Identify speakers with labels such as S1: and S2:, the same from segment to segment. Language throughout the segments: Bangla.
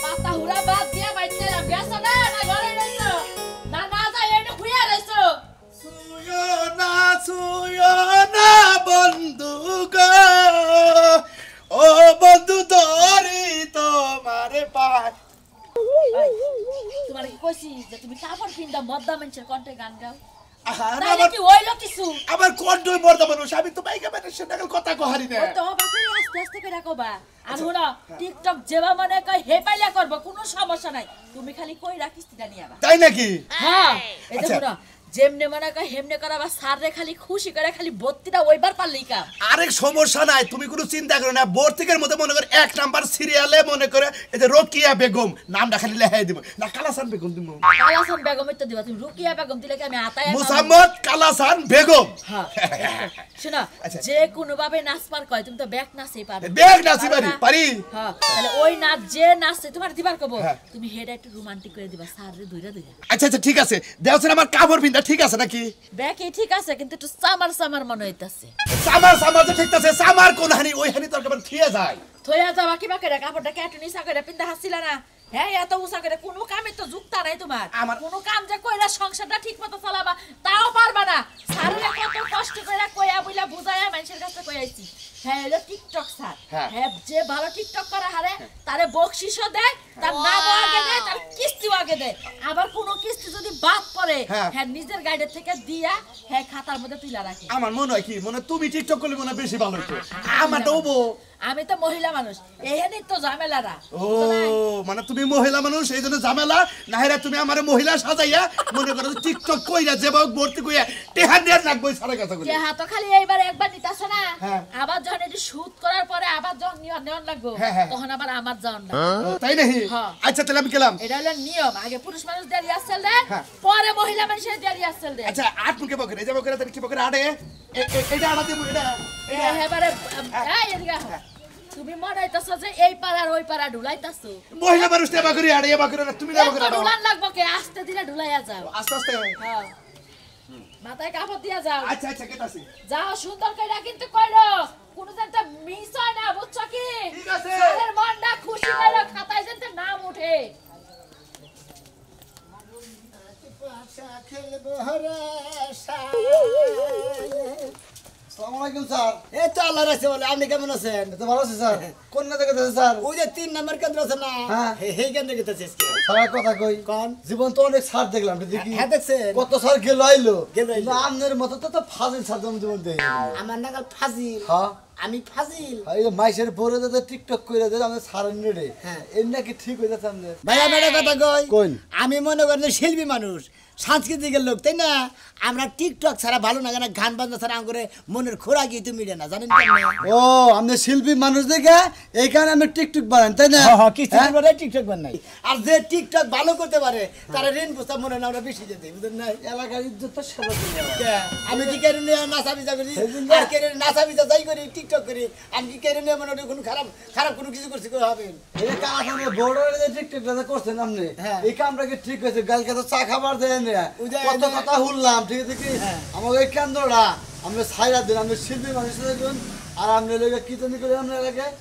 S1: পাতা হুড়া বাদ দিয়া বাইতে গেছো না না ঘরে রইছো না না যাই এনে খুইয়া রইছো
S2: ছুঁয়ো না বন্ধু গো ও বন্ধু ধরি তোমারে পায়
S1: তোমার কি কইছি যে তুমি কাপড় পিন্দা মদ্দা মানুষের কণ্ঠে গান গাও
S2: আবার
S1: কি হইলো কিছু
S2: আবার কন্ডই মর্দা মানুষ আমি তো বাইকা মানুষের নাগাল কথা কহারি না
S1: তো বাপরে আস্তে আস্তে করে রাখবা আর হলো টিকটক যেবা মনে কই হে পাইলা করব কোনো সমস্যা নাই তুমি খালি কই রাখিস তা নিয়ে আবা
S2: তাই নাকি
S1: হ্যাঁ এই যে হলো যেমনে মনে কই হেমনে করাবা সাররে খালি খুশি করে খালি বত্তিটা ওইবার পারলেই কাম
S2: আরেক সমস্যা নাই তুমি কোনো চিন্তা করো না বোর্তিকের মধ্যে মনে করে এক নাম্বার সিরিয়ালে মনে করে এই যে রোকিয়া বেগম নামটা খালি লেখাই দিব না কালাসান বেগম দিব
S1: কালাসান বেগম তো দিবা তুমি রুকিয়া বেগম দিলে কি আমি আতায়
S2: মুসাম্মদ কালাসান বেগম
S1: হ্যাঁ শোনা যে কোনো ভাবে নাচ পার কয় তুমি তো ব্যাক নাচই পারো
S2: ব্যাক নাচি পারি
S1: হ্যাঁ তাহলে ওই নাচ যে নাচে তোমার দিবার কব তুমি হেডা একটু রোমান্টিক করে দিবা সাররে দুইরা
S2: আচ্ছা আচ্ছা ঠিক আছে দেওছেন আমার কাপড় পিন্দা ঠিক আছে নাকি
S1: ব্যাকই ঠিক আছে কিন্তু একটু সামার মনে হইতাছে
S2: সামার যে ঠিক আছে সামার কোন হানি ওই হানি তোর কেমন থিয়ে যায়
S1: থইয়া যাবা কিবা করে কাপড়টা কেটে নিসা করে পিন্দা হাসিলা না হ্যাঁ এত উসা করে কোনো কামে তো যুক্তা নাই তোমার
S2: আমার
S1: কোনো কাম যে কইরা সংসারটা ঠিকমতো চালাবা তাও পারবা না সাররে কত কষ্ট কইরা কইয়া বইলা বুঝায়া মানুষের কাছে কই আইছি হ্যাঁ এলো টিকটক স্যার হ্যাঁ যে ভালো টিকটক করা হারে তারে বকশিশও দেয় তার নামও আগে দেয় তার কিস্তিও আগে দেয় আবার কোনো কিস্তি যদি বাদ পড়ে হ্যাঁ নিজের গাইডের থেকে দিয়া হ্যাঁ খাতার মধ্যে তুইলা রাখে
S2: আমার মনে হয় কি মনে তুমি টিকটক করলে মনে বেশি ভালো হতো আমার তো
S1: আমি তো মহিলা মানুষ এইখানে তো ঝামেলারা
S2: ও মানে তুমি মহিলা মানুষ এই জন্য ঝামেলা নাহিরা তুমি আমারে মহিলা সাজাইয়া মনে করো টিকটক কইরা যেভাবে ভর্তি কইয়া টেহা দেন রাখবো সারা কথা কই
S1: টেহা তো খালি এইবার একবার নিতাছ না আবার যখন এটি শুট করার পরে আবার যখন নেওয়ান লাগবো তখন আবার আমার যাওন না
S2: তাই নাকি আচ্ছা তাহলে আমি গেলাম
S1: এটা হলো নিয়ম আগে পুরুষ মানুষ দেরি আসল দে পরে মহিলা মানুষের দেরি আসল দে
S2: আচ্ছা আট মুখে বকরে এই যে বকরে তার কি বকরে আড়ে এটা আড়া দিব এটা
S1: এবারে এই এদিকে তুমি মনে হইতাছো যে এই পাড়ার ওই পাড়া ঢুলাইতাছো
S2: মহিলা মানুষ দেবা করি আড়ে এবা করে তুমি দেবা করে
S1: ঢুলান লাগবো কে আস্তে দিলে ঢুলাইয়া যাও
S2: আস্তে আস্তে
S1: হ্যাঁ মাথায় কাপড় দিয়া যাও
S2: আচ্ছা আচ্ছা কেটাছি
S1: যাও সুন্দর কইরা কিন্তু কইরো কোন জানতে মিস হয় না বুঝছো কি
S2: ঠিক আছে
S1: সারের মনটা খুশি হইলো খাতায় জানতে নাম ওঠে
S3: পাশা খেলবো রে আসসালামু আলাইকুম স্যার এই তো আল্লাহ রাখছে বলে আপনি কেমন আছেন তো ভালো আছি স্যার কোন না দেখতেছে স্যার ওই যে 3 নম্বর কেন্দ্র আছে না এই কেন্দ্র দেখতেছে স্যার কথা কই কোন জীবন তো অনেক স্যার দেখলাম দেখি হ্যাঁ দেখছেন কত স্যার গেল আইলো আপনার মত তো ফাজিল স্যার জীবন দেই আমার নাগাল ফাজিল হ্যাঁ আমি ফাজিল এই মাইশের পরে দাদা টিকটক কইরা দে আমি সারেন রে হ্যাঁ এর নাকি ঠিক হই যাচ্ছে আমনে ভাইয়া মেডা কথা কই কোন আমি মনে করি শিল্পী মানুষ সাংস্কৃতিকের লোক তাই না আমরা টিকটক ছাড়া ভালো না গান গান বাজনা ছাড়া করে মনের খোরাকি তুমি মিলে না জানেন ও আমরা শিল্পী মানুষ দেখে এই কারণে আমি টিকটক বানান তাই না হ্যাঁ কিস্তি করে টিকটক বানাই আর যে টিকটক ভালো করতে পারে তারা ঋণ বুঝতে মনে না আমরা বেশি যেতে বুঝেন না এলাকার ইজ্জত তো সবার আমি কি কেন নাচাবিজা করি আর কেন নাচাবিজা যাই করি টিকটক করি আমি কি কেন মনে কোনো খারাপ খারাপ কোনো কিছু করছি করে হবে এই কারণে বড় যে টিকটকটা করছেন আপনি এই কামটা কি ঠিক হয়েছে গালকে তো চা খাবার দেন কত কথা শুনলাম ঠিক আছে কি আমাকে এই কেন্দ্রটা আমরা ছাইরা দিন আমরা শিল্পী মানুষ দেখুন আর আমরা লোক কীর্তনী করে আমরা এলাকায়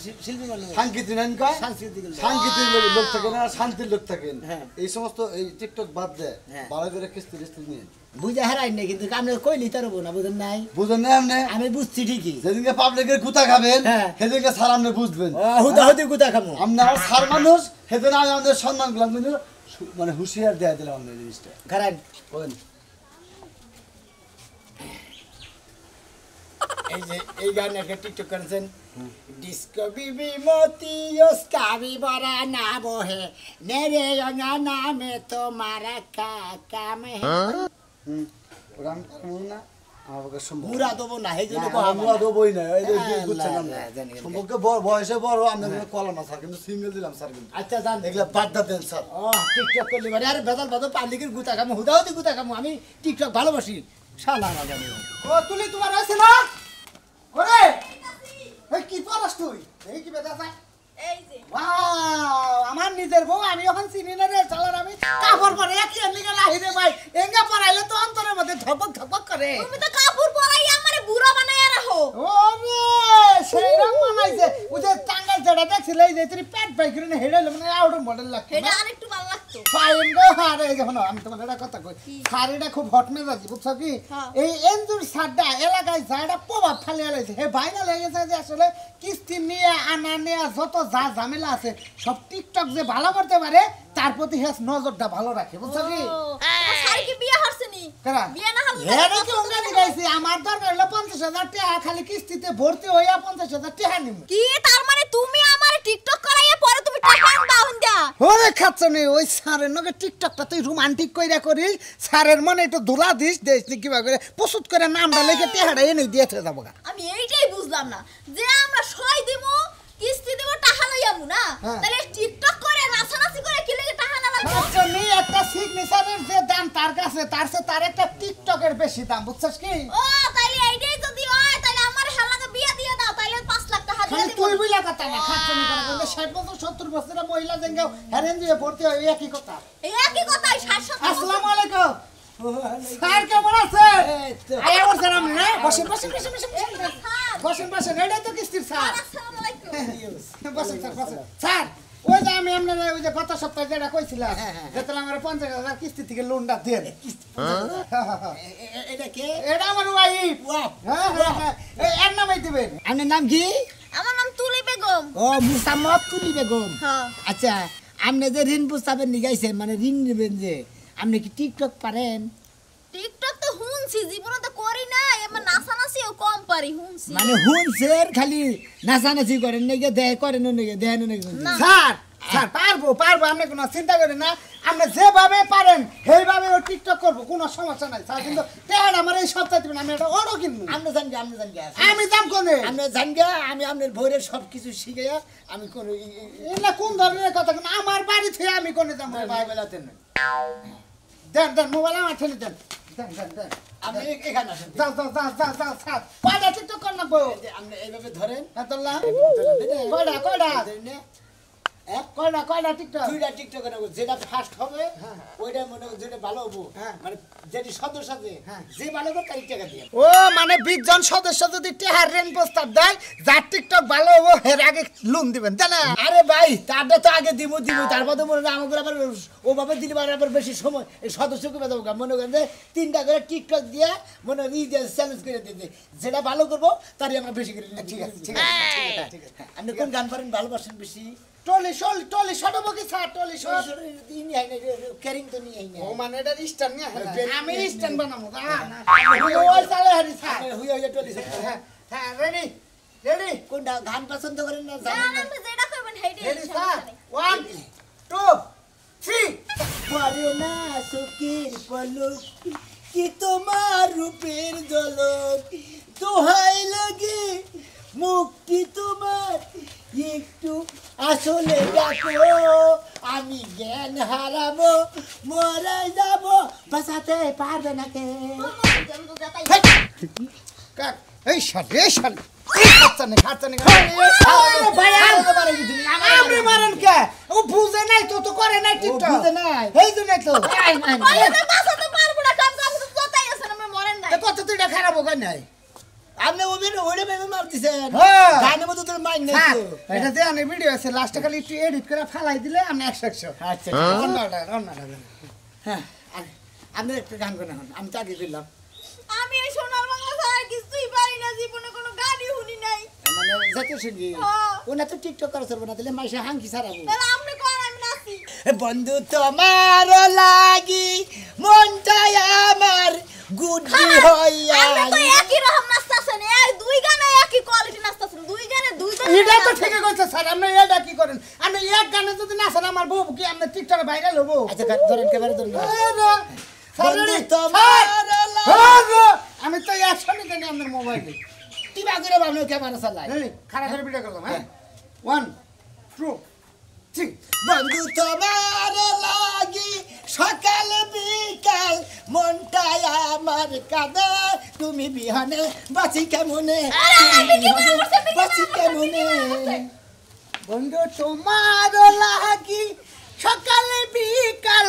S3: শিল্পী সাংস্কৃতিক সাংস্কৃতিক লোক থাকেন আর শান্তির লোক থাকেন এই সমস্ত এই টিকটক বাদ দেয় ভালো করে কিস্তি টিস্তি নিয়ে বুঝে হারাই না কিন্তু আমরা কইলি তার না বুঝেন নাই বুঝেন না আপনি আমি বুঝছি ঠিকই যেদিনকে পাবলিকের গুতা খাবেন সেদিনকে স্যার আপনি বুঝবেন হুদাহুদি গুতা খাবো আমরা স্যার মানুষ সেদিন আমি আমাদের সম্মান করলাম কিন্তু মানে হুঁশিয়ার দেয়া দিলাম আমাদের জিনিসটা খারাপ বলেন এই যে এই গান একটা টিকটক করেছেন ডিস্কো বিবি মতি ওস্কাবি বড়া না বহে নেরে রঙা নামে তোমারা কাকা মে ওরাম করুন না আমাকে মুরা দেবো না এই জন্য মুরা দেবই না এই যে বুঝছেন আমরা সম্পর্কে বয়সে বড় আমরা কলাম না স্যার কিন্তু সিঙ্গেল দিলাম স্যার কিন্তু আচ্ছা জান এগুলা বাদ দেন স্যার ও টিকটক করলে মানে আরে বেদাল বাদো পাবলিকের গুতা কামো হুদাহুদি গুতা কামো আমি টিকটক ভালোবাসি শালা না জানি ও তুলি তোমার আছে না ওরে এই কি পড়াস তুই এই কি বেদা আছে এই যে ওয়াও আমার নিজের বউ আমি এখন চিনি না রে চালার আমি কাপড় পরে কি এমনিকে লাহি রে ভাই এঙ্গা পরাইলে তো অন্তরের মধ্যে ধপক ধপক করে
S4: তুমি তো কাপড় পরাই আমারে বুড়া বানায়া রাখো
S3: ওরে সেইরকম মানাইছে ওই যে টাঙ্গাল যেটা দেখছিল এই যে তুই পেট পাই করে হেডাইলে মানে আউট মডেল লাগছে
S1: এটা আরেকটু ভালো লাগতো
S3: ফাইন গো আরে যখন আমি তোমার একটা কথা কই শাড়িটা খুব হট মেজাজি বুঝছো কি এই এনজুর সাড্ডা এলাকায় যাটা প্রভাব ফেলে আলাইছে হে ভাইরাল হয়ে গেছে যে আসলে কিস্তি নিয়ে আনা নেয়া যত যা ঝামেলা আছে সব টিকটক যে ভালো করতে পারে তার প্রতি হেস নজরটা ভালো রাখে বুঝছো কি
S1: শাড়ি কি বিয়ে হরছনি
S3: কেরা
S1: বিয়ে না হল
S3: হেরে কি উঙ্গানি গাইছি আমার দরকার হলো ৫০,০০০ টাকা খালি কিস্তিতে ভর্তি হইয়া ৫০,০০০ টাকা নিমু
S1: কি তার মানে তুমি আমার টিকটক করাইয়া পরে তুমি টাকা দাও না
S3: ওরে খাচ্ছনি ওই স্যারের নগে টিকটকটা তুই রোমান্টিক কইরা করিস স্যারের মনে একটু ধুলা দিস দেশ নি কিবা করে প্রস্তুত করে নামটা লিখে টেহাড়া এনে দিয়ে থে যাবো গা
S1: আমি এইটাই বুঝলাম না যে আমরা সই দিমু কিস্তি দিব টাকা লইয়ামু না তাহলে টিকটক করে নাচানাচি করে কি লাগে টাকা না লাগবে
S3: খাচ্ছনি একটা সিগনেচারের যে দাম তার কাছে তার একটা টিকটকের বেশি দাম বুঝছস কি
S1: ও তাইলে এইটাই যদি হয় তাহলে আমার হালাকে বিয়ে দিয়ে দাও তাইলে 5 লাখ টাকা দিয়ে
S3: খালি
S1: দিব
S3: তুই বুইলা কথা না খাচ্ছনি করে বলে 60 বছর 70 বছরের মহিলা জেঙ্গাও হেরেন দিয়ে ভর্তি হয় একই কথা
S1: এই একই কথাই 60
S3: আসসালামু আলাইকুম স্যার কেমন আছেন আয়া বলছেন আপনি না বসেন এটাই তো কিস্তির স্যার
S1: আসসালামু আলাইকুম
S3: বসেন স্যার ওই যে আমি আপনার ওই যে গত সপ্তাহে যেটা কইছিলাম যেটা আমার ৫০,০০০ কিস্তি থেকে লোনটা দেন
S4: এটা কে
S3: এটা আমার ওয়াইফ হ্যাঁ এর নামই দিবেন
S4: আপনার নাম কি
S1: আমার নাম তুলি বেগম
S4: ও মুসাম্মদ তুলি বেগম
S1: হ্যাঁ
S4: আচ্ছা আপনি যে ঋণ প্রস্তাবের নিগাইছেন মানে ঋণ নেবেন যে আপনি কি টিকটক পারেন
S1: টিকটক তো হুনছি জীবনে তো করি না এমন নাচানাচিও কম পারি হুনছি
S4: মানে হুনছেন খালি নাচানাচি করেন নাকি দেয় করেন নাকি দেয় নাকি
S1: না।
S3: স্যার পারবো আপনি কোনো চিন্তা করেন না আপনি যেভাবে পারেন সেইভাবে ও টিকটক করবো কোনো সমস্যা নাই স্যার কিন্তু তেহার আমার এই সপ্তাহে দিবেন আমি একটা অর্ডার কিনবো
S4: আপনি জান
S3: আমি দাম কোনে
S4: আপনি জান গিয়া আমি আপনার ভোরের সব কিছু শিখাইয়া আমি কোন
S3: না কোন ধরনের কথা কোন আমার বাড়ি থেকে আমি কোনে দাম
S4: ভাই বেলাতে না
S3: দেন মোবাইল আমার ঠেলে দেন
S4: আপনি এখানে আসেন
S3: যাও স্যার কয়টা টিকটক কর না বউ
S4: আপনি এইভাবে ধরেন
S3: এতলা কয়টা টিকটক
S4: দুইটা টিকটক নেবো যেটা ফার্স্ট হবে ওইটা মনে হয় যেটা ভালো হবো মানে যেটি সদস্য আছে যে ভালো হবে তার টাকা দিয়ে
S3: ও মানে 20 জন সদস্য যদি টেহার রেন প্রস্তাব দেয় যার টিকটক ভালো হবো এর আগে লোন দিবেন তাই না
S4: আরে ভাই তারটা তো আগে দিব তারপর তো মনে হয় আমাদের আবার ওভাবে দিলে আবার বেশি সময় এই সদস্যকে বেঁধে মনে করেন যে 3টা করে টিকটক দিয়ে মনে হয় চ্যালেঞ্জ করে দিতে যেটা ভালো করবো তারই আমরা বেশি করে ঠিক আছে ঠিক আছে আপনি কোন গান পারেন ভালোবাসেন বেশি
S3: টলি শটবো কি স্যার টলি শট
S4: ক্যারিং তো নিয়ে
S3: ও মানে এটা স্ট্যান্ড নিয়ে আমি স্ট্যান্ড বানাবো না
S4: ওই
S3: চালে হারি স্যার
S4: হুইয়া হুইয়া টলি
S3: হ্যাঁ রেডি
S4: কোনটা গান পছন্দ করেন না
S1: জানেন
S4: জানেন
S1: আপনি যেটা কইবেন হেইটাই
S3: রেডি স্যার 1 2 3
S4: পারো না চোখের পলক কি তোমার রূপের ঝলক দোহাই লাগে মুক্তি তোমার একটু আসলে দেখো আমি জ্ঞান হারাবো মরে যাব বাঁচাতে পারবে না কে
S3: কাট এই শাল খাচ্ছা নেই ভাই আপনি মারেন কে ও বুঝে নাই তো করে নাই টিকটক
S4: বুঝে নাই
S3: এই জন্য তো
S1: আমি বাঁচাতে পারবো না কাম কাম তো তোতাই আছে না মরেন নাই
S3: কত তুই খারাপ হোক নাই
S4: আপনি ওইটা ভেবে মারতেছেন
S3: হ্যাঁ।
S4: গানের মতো তোর মাইন্ড নাই
S3: হ্যাঁ,
S4: তো
S3: এটা দিয়ে আমি ভিডিও আছে লাস্টে খালি একটু এডিট করে ফালাই দিলে আমি 100
S4: আচ্ছা
S3: অন্যটা
S4: হ্যাঁ আপনি একটা গান করেন আমি তো আগে করলাম
S1: আমি এই সোনার বাংলা ছাড়া কিছুই পারি না জীবনে কোনো গানই শুনি নাই
S4: মানে জাতীয় সঙ্গীত
S1: হ্যাঁ।
S4: ওনা তো টিকটক করা চলবে না তাহলে মাসে হাঙ্কি ছাড়াবো
S1: তাহলে আপনি কোন আমি নাচি
S4: বন্ধু তোমার লাগি মনটাই আমার গুড্ডি হইয়া
S1: আমরা তো একই রকম নাচতাছেন এই দুই গানে একই কোয়ালিটি নাচতাছেন দুই গানে দুই গানে
S3: এটা তো ঠিকই কইছে স্যার আপনি এটা কি করেন আপনি এক গানে যদি নাচেন আমার বউ কি আপনি টিকটকে ভাইরাল হবো
S4: আচ্ছা ধরেন ক্যামেরা ধরেন বন্ধু
S3: স্যার,
S4: তোমার
S3: আমি তো একশনই জানি আপনার মোবাইলে
S4: টিপা করে আপনি ক্যামেরা চালাই
S3: খারাপ করে ভিডিও করলাম হ্যাঁ 1 2 3
S4: বন্ধু তোমার লাগি সকাল বিকাল মনটাই আমার কাঁদে তুমি বিহানে বাঁচি কেমনে বাঁচি কেমনে
S3: বন্ধু তোমার লাগি সকালে বিকাল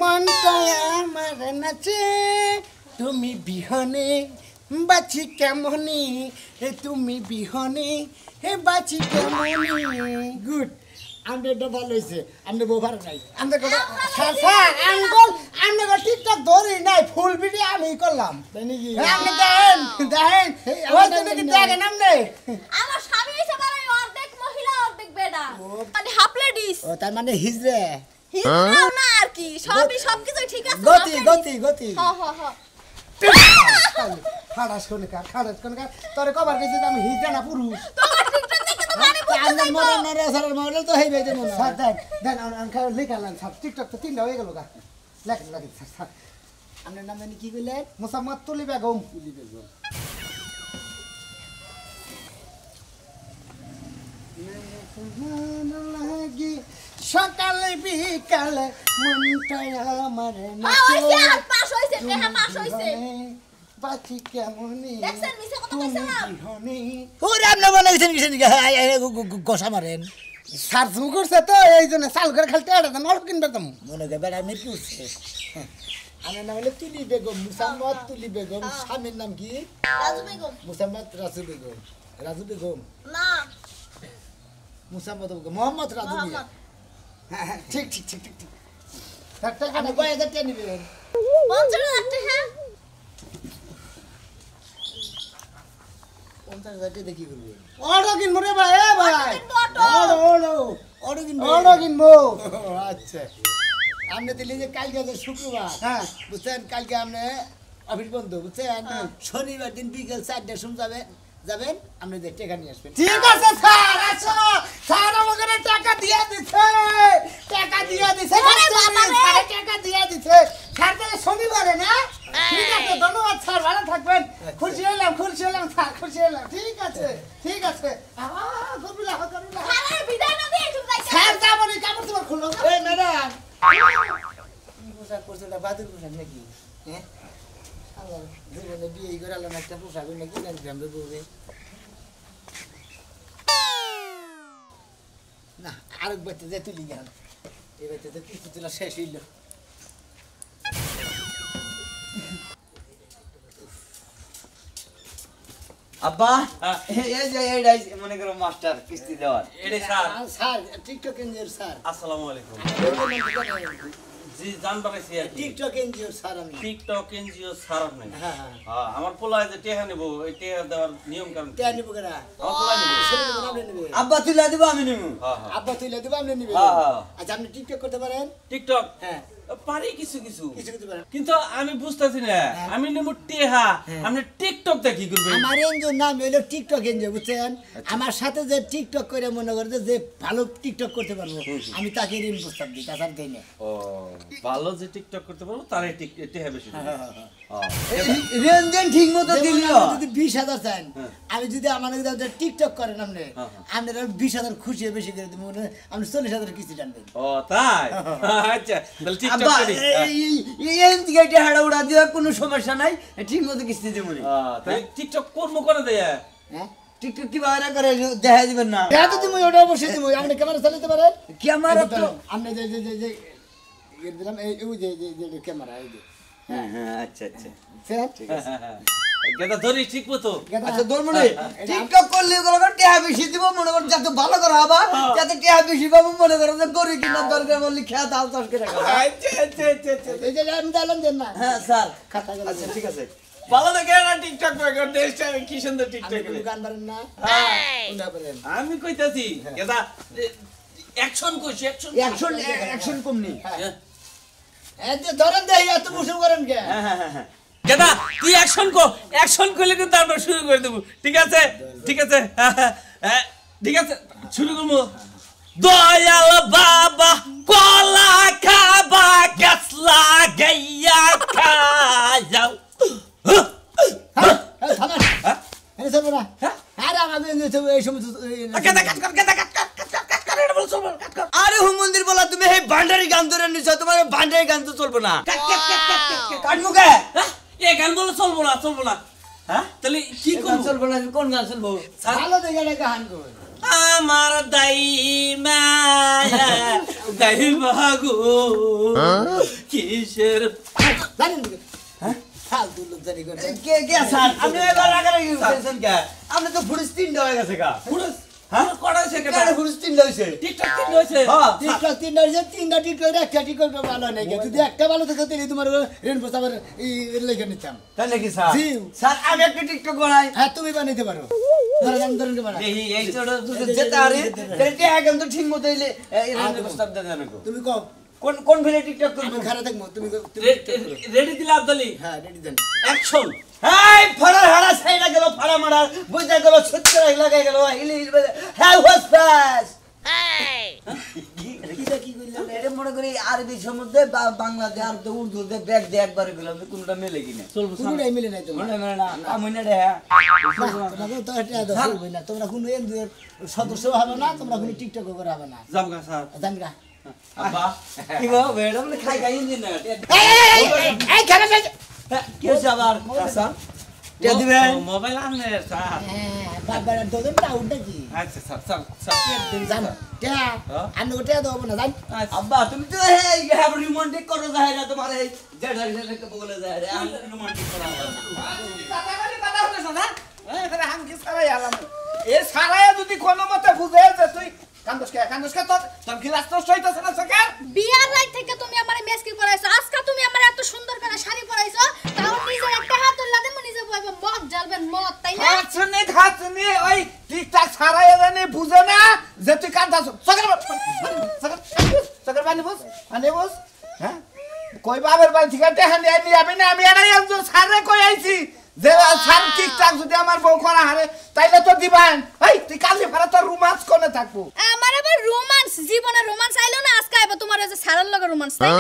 S3: মনটা আমার নাচে তুমি বিহনে
S4: বাঁচি কেমনি তুমি বিহনে বাঁচি কেমনি গুড আমটা ভালো হয়েছে আমনে বোবার নাই আমনে কথা স্যার আমনে টিকটক ধরি নাই ফুল ভিডিও আমি করলাম তাই নাকি আমনে দেখেন ওই তো নাকি দেখেন আমনে
S1: আমার স্বামী হইছে মানে অর্ধেক মহিলা অর্ধেক বেডা মানে হাফ লেডিস
S4: ও তার মানে হিজরে
S1: হিজড়াও না আর কি সবকিছু ঠিক আছে
S4: গতি
S1: হ
S4: খাড়াস কোন তোরে কবার গেছিস আমি হিজড়া না পুরুষ
S1: তোমার টিকটক দেখে তো মানে
S4: আমরা মরে নরে সারার মরে তো হইবে যে মনে স্যার দেন খাও লেখালাম স্যার টিকটক তো তিনটা হয়ে গেল গা লেখেন স্যার আপনার নাম জানি কি কইলেন মোসাম্মদ তুলি বেগম সকালে বিকালে মনটাই আমার
S1: পাস হইছে নেহা পাস হইছে
S4: বাঁচি কেমনি
S1: দেখছেন মিছে কথা কইছে না
S4: ওরে আপনি বানাইছেন কিসেন গোসা মারেন সার্চ করছে তো এই জন্য চাল করে খালতে আড়াতাম অল্প কিনবে তো মনে করে বেড়া মির্কি উঠছে আমার নাম হলো তুলি বেগম মুসাম্মদ তুলি বেগম স্বামীর নাম কি
S1: রাজু বেগম
S4: মুসাম্মদ রাজু বেগম
S1: না
S4: মুসাম্মদ বেগম মোহাম্মদ রাজু
S1: মোহাম্মদ
S4: হ্যাঁ ঠিক টাকা না কয় হাজার টাকা নিবেন
S1: 50,000 টাকা
S4: 50,000 টাকা দেখি করবেন অটো কিনবো রে ভাই অটো কিনবো আচ্ছা আপনি দিল্লি যে কালকে আছে শুক্রবার হ্যাঁ বুঝছেন কালকে আপনি অফিস বন্ধ বুঝছেন শনিবার দিন বিকেল 4টার সময় যাবেন আপনি যে টাকা নিয়ে আসবেন ঠিক আছে স্যার আসো স্যার আমাকে টাকা দিয়ে দিছে টাকা দিয়ে দিছে স্যার তাহলে শনিবারে না ঠিক আছে ধন্যবাদ স্যার ভালো থাকবেন খুশি হলাম স্যার ঠিক আছে করবিলা
S1: আরে বিদায় না দিয়ে তুমি যাইছো
S4: স্যার যাবনি কাপড় তোমার খুললো এই ম্যাডাম পোশাক পরছে না বাদুর পোশাক নাকি হ্যাঁ আল্লাহ জীবনে বিয়ে করে আলো একটা পোশাক নাকি জানতাম বলবে না আরেক বাচ্চা যে তুলি গেল এই বাচ্চা তো কিছু তোলা শেষ হইল
S5: আব্বা এই যে এইটাই মনে করো মাস্টার কিস্তি দেওয়ার
S6: এডে স্যার
S4: স্যার টিকটক এনজিওর স্যার
S6: আসসালামু আলাইকুম জি জানবারেছি আর কি
S4: টিকটক এনজিওর স্যার আমি
S6: টিকটক এনজিও স্যার আপনি
S4: হ্যাঁ
S6: হ্যাঁ আমার পোলায় যে টেহা নেব এই টেহা দেওয়ার নিয়ম কারণ কি?
S4: টেয়া নিব কেনা
S6: আমার পোলায় নেব
S4: ছেলে নিব আপনি নিবে
S5: আব্বা তুলে দিব আমি নিমু
S6: হ্যাঁ হ্যাঁ
S4: আব্বা তুইলে দিব আপনি নিবে
S6: হ্যাঁ, হ্যাঁ।
S4: আচ্ছা আপনি টিকটক করতে পারেন
S6: টিকটক
S4: হ্যাঁ
S6: পারি কিছু
S4: কিছু করতে পারেন
S6: কিন্তু আমি বুঝতেছি না আমি নেব টেহা আপনি টিকটক দে কি করবেন
S4: আমার এনজিওর নাম হলো টিকটক এনজিও বুঝছেন আমার সাথে যে টিকটক করে মনে করে যে ভালো টিকটক করতে পারবো আমি তাকে ঋণ প্রস্তাব দিই তাছাড়া দেই না
S6: ও ভালো যে টিকটক করতে পারবো তারে টেহা বেশি দেব।
S5: রেঞ্জেন ঠিক মতো
S4: যেমন
S5: দিল
S4: আপনি যদি 20,000 চান আমি যদি আমার টিকটক করেন আপনি আপনারা 20,000 খুশি হয়ে বেশি করে দেবো আপনি 40,000 কিস্তি টানবেন
S6: ও তাই আচ্ছা তাহলে টিকটক
S5: আব্বা
S6: করি
S5: এই টিকেটে হাড়া উড়া দিয়া কোনো সমস্যা নাই ঠিক মতো কিস্তি দেবো
S6: তাই টিকটক করবো করে দেয়
S4: হ্যাঁ
S5: টিকটক কি বাইরে করে দেখা দিবেন না
S4: এটা তো তুমি ওটা অবশ্যই তুমি আপনি ক্যামেরা চালাতে পারেন
S5: ক্যামেরা তো
S4: আপনি যে ইয়ে দিলাম এই যে ক্যামেরা এই যে
S5: হ্যাঁ হ্যাঁ আচ্ছা আচ্ছা
S4: স্যার
S6: গেদা ধরি ঠিক মতো
S5: আচ্ছা ধর্মনি টিকটক করলে ওগুলো টেহা বেশি দিব মনে কর যাতে ভালো করে হবা যাতে টেহা বেশি পাবো মনে করো যে গরি কিনা দরকার বললি খেয়া দাও 10 টাকা
S4: এই যে আমি দিলাম দেন না
S5: হ্যাঁ স্যার
S4: খাতা গেল
S5: আচ্ছা ঠিক আছে
S6: ভালো দেখে না টিকটক করে দেশটা কি সুন্দর টিকটক
S4: আপনি গান পারেন না কোনটা পারেন
S6: আমি কইতাছি গেদা অ্যাকশন কইছি
S5: অ্যাকশন কম নেই
S4: এই যে ধরেন দেই এত মুসুম করেন কে
S5: হ্যাঁ হ্যাঁ হ্যাঁ
S6: গেদা তুই অ্যাকশন করলে কিন্তু আমরা শুরু করে দেব ঠিক আছে ঠিক আছে ঠিক আছে শুরু করব দয়াল বাবা কলা খাবা গাছ লাগাইয়া খাও
S4: থামেন এই সব না আরে আমাদের এই সমস্ত
S5: আরে হুমন্দির বলা তুমি এই ভান্ডারি গান ধরে নিছো তোমার ভান্ডারি গান তো চলবে না কাটমুকে
S6: এই গান বলে চলবো না হ্যাঁ তাহলে কি
S5: গান
S6: করব
S5: চলবে না কোন গান চলবো
S4: ভালো দেখে একটা গান করবেন
S6: আমার দাই মায়া দাই বাগো কিসের
S4: জানেন
S5: হ্যাঁ
S4: ফালতু লোক জানি করে
S5: কে কে স্যার আপনি এবার রাগারাগি করতেছেন কে আপনি তো ফুরিস 3টা হয়ে গেছে কা
S6: পুরুষ কটা হয়েছে কেন
S5: কেন ফুরিস 3টা হইছে
S6: টিকটক 3 হয়েছে
S5: হ্যাঁ
S4: টিকটক তিনটা হয়েছে তিনটা টিকটক একটা টিকটক ভালো নাই যদি একটা ভালো থাকে তাহলে তোমার রেনবো আবার লেখে নিতাম
S5: তাই নাকি স্যার
S4: জি।
S5: স্যার আমি একটা টিকটক বানাই
S4: হ্যাঁ তুমি বানাইতে পারো ধরেন বানা
S5: দেখি এই ছোট যেতে আরে তেলটি একদম তো ঠিক মতো এলে এই রান্না প্রস্তাব দেন আমাকে
S4: তুমি কও
S5: কোন কোন ফেলে টিকটক
S4: আমি
S5: করব
S4: খারাপ থাকবো তুমি
S6: রেডি দিলে আব্দালি
S4: হ্যাঁ রেডি দেন
S6: অ্যাকশন
S5: এই ফাড়া হাড়া সাইডা গেল ফাড়া মারা বুঝা গেল ছত্তর লাগাই গেল হিলি হ্যাঁ ওয়াজ ফাস
S4: কিটা কি কইলা
S5: এটা মনে করি আরবি সমুদ্রে বা বাংলাদেশ আর উর্দুতে ব্যাগ দিয়ে একবার গেলাম কোনটা মিলে কিনা
S6: চলবো
S4: কোনটাই মিলে নাই তোমার
S5: মনে মনে না আমি না রে
S4: তোমাকে তো এটা দরকার হই না তোমরা কোনো এনজিওর সদস্য হবে না তোমরা কোনো টিকটক করে হবে না
S6: জামগা স্যার
S4: জানগা
S6: আব্বা
S5: কি গো ম্যাডাম খাই খাই ইঞ্জিন না
S4: এই খারাপ
S5: কি হচ্ছে আবার স্যার কে দিবেন
S6: মোবাইল আনলে স্যার
S4: হ্যাঁ বাবার দোদন ডাউন নাকি
S6: আচ্ছা স্যার স্যার স্যার
S4: জান টিয়া আমি ওটা দেবো না জান
S5: আব্বা তুমি তো এই হ্যাভ রোমান্টিক করো যায় না তোমার এই জেডা জেডা বলে যায় রে আমি রোমান্টিক করা
S3: এ সারায়া যদি কোনো মতে বুঝে যে তুই কান্দোসকে তোর গিলাস নষ্ট হইতাছে না সকাল
S1: বিয়ার রাত থেকে তুমি আমারে মেসকি পরাইছো আজকে তুমি আমারে এত সুন্দর করে শাড়ি পরাইছো তাও নিজের একটা হাত উল্লা দেব নিজে বইব মদ জ্বালবেন মদ তাই না
S3: খাচ্ছনি ওই টিকটাক সারায়া জানি বুঝে না যে তুই কান্দাছ সকাল পানি বুঝ হ্যাঁ কই বাবার বাড়ি থেকে টেহা নিয়ে যাবি না আমি এটাই একজন সারে কই আইছি যে সার টিকটাক যদি আমার বউ করা হারে তাইলে তো দিবেন এই তুই কালি ফারা তোর রোমান্স কোনে থাকবো
S1: আমার আবার রোমান্স জীবনে রোমান্স আইলো না আজকে আইবো তোমার ওই যে সারার লগে রোমান্স তাই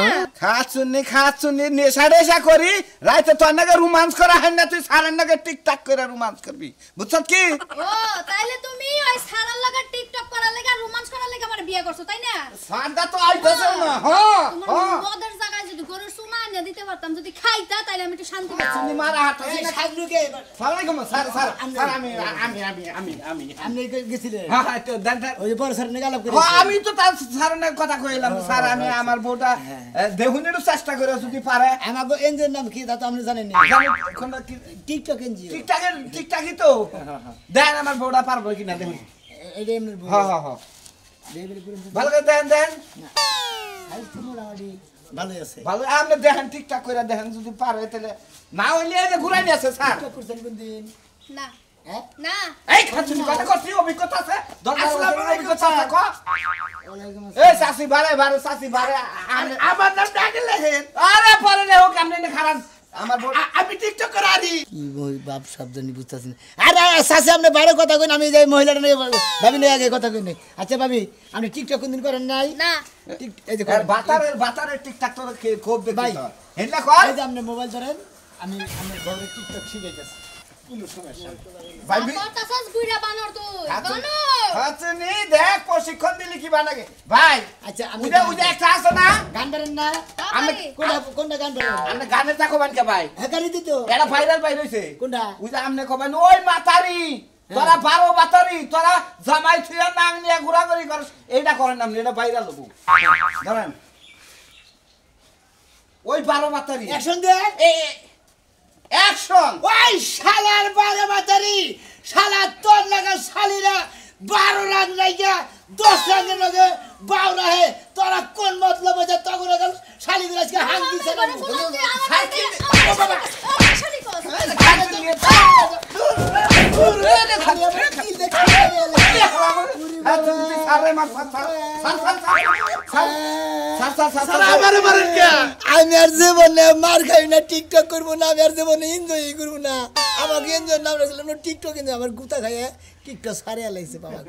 S1: না
S3: খাচ্ছনি নেশা করি রাইতে তোর নাকি রোমান্স করা হয় না তুই সারের নাকি টিকটাক করে রোমান্স করবি বুঝছ কি
S1: ও তাইলে তুমি ওই সারার লগে টিকটক করার লাগা রোমান্স করার লাগা আমার বিয়ে করছো তাই না
S3: সারটা তো আইতাছে না হ্যাঁ
S1: তোমার মদের জায়গায় যদি গরুর সুমা এনে দিতে পারতাম যদি খাইতা তাইলে আমি একটু শান্তি পেতাম
S3: তুমি মারা হাঁটা
S4: সাজলুকে
S3: সালামালাইকুম স্যার আমি
S4: আপনি গেছিলেন
S3: হ্যাঁ তো দেন
S4: ওই যে বড় স্যার নিগালাপ করে
S3: আমি তো তার স্যারের কথা কইলাম স্যার আমি আমার বউটা দেহুনেরও চেষ্টা করে যদি পারে
S4: আমাগো এনজিওর নাম কি তা তো আপনি জানেন না
S3: জানি কোনটা কি
S4: টিকটক এনজিও
S3: ঠিকঠাকই তো দেন আমার বউটা পারবো কিনা দেখুন
S4: এটা এমনি
S3: হ্যাঁ হ্যাঁ হ্যাঁ
S4: দেবের পুরো
S3: ভালো করে দেন
S4: সাইজ তো মোটামুটি ভালোই আছে
S3: ভালো আপনি দেখেন ঠিকঠাক করে দেখেন যদি পারে তাহলে না হইলে এই যে ঘুরাই নিয়েছে স্যার
S4: টিকটক করছেন কোন দিন
S1: না
S4: হ্যাঁ
S1: না
S3: এই খাচ্ছি কথা করছি অভিজ্ঞতা আছে
S4: আসসালামু আলাইকুম,
S3: অভিজ্ঞতা আছে ক
S4: ওয়ালাইকুম
S3: এই সাসি বারে সাসি বারে আমার নাম ডাকে লেখেন আরে পরে লে হোক আপনি খারাপ আমার আমি টিকটক করে আরি
S4: কি বই বাপ শব্দ নি বুঝতাছি না আরে সাসে আপনি বাইরে কথা কইন আমি যাই মহিলাটা নিয়ে ভাবি নিয়ে আগে কথা কইন আচ্ছা ভাবি আপনি টিকটক কোনদিন করেন নাই
S1: না
S4: এই যে
S3: বাতারের টিকটক তো খুব দেখি
S4: ভাই।
S3: হেলা কর
S4: এই যে আপনি মোবাইল ধরেন আমি আমার বউরে টিকটক শিখাইতেছি কোনো সমস্যা নেই
S3: ভাই
S1: তোরটা সস গুইরা বানর তুই বানর
S3: হাতনি দেখ প্রশিক্ষণ দিলি কি বানাগে ভাই
S4: আচ্ছা আমি
S3: উদে একটা আছে না
S4: গান ধরেন না
S3: আমি
S4: কোনটা গান ধরেন
S3: আমরা গানে থাকো বানকে ভাই
S4: হেকারি দিত
S3: এটা ভাইরাল বাইর হইছে
S4: কোনটা
S3: উদে আমনে কবেন ওই মাতারি তোরা 12 বাতারি তোরা জামাই থুয়া নাং নিয়া ঘুরা ঘুরি করস এইটা করেন আপনি এটা ভাইরাল হবো ধরেন ওই 12 বাতারি
S4: অ্যাকশন দেন
S3: অ্যাকশন
S4: ওই শালার 12 বাতারি শালা তোর লাগা শালিরা 12 লাখ লাইগা 10 লাখের লগে বাউরা হে তোরা কোন মতলব আছে তখন শালিদের আজকে হাত দিছে না আমি আর জীবনে মার খাই না টিকটক করবো না আমি আর জীবনে এনজয় করবো না আমাকে এনজয় নাম রাখলাম টিকটক কিন্তু আমার গুতা খাইয়া টিকটক সারিয়া লাগছে বাবা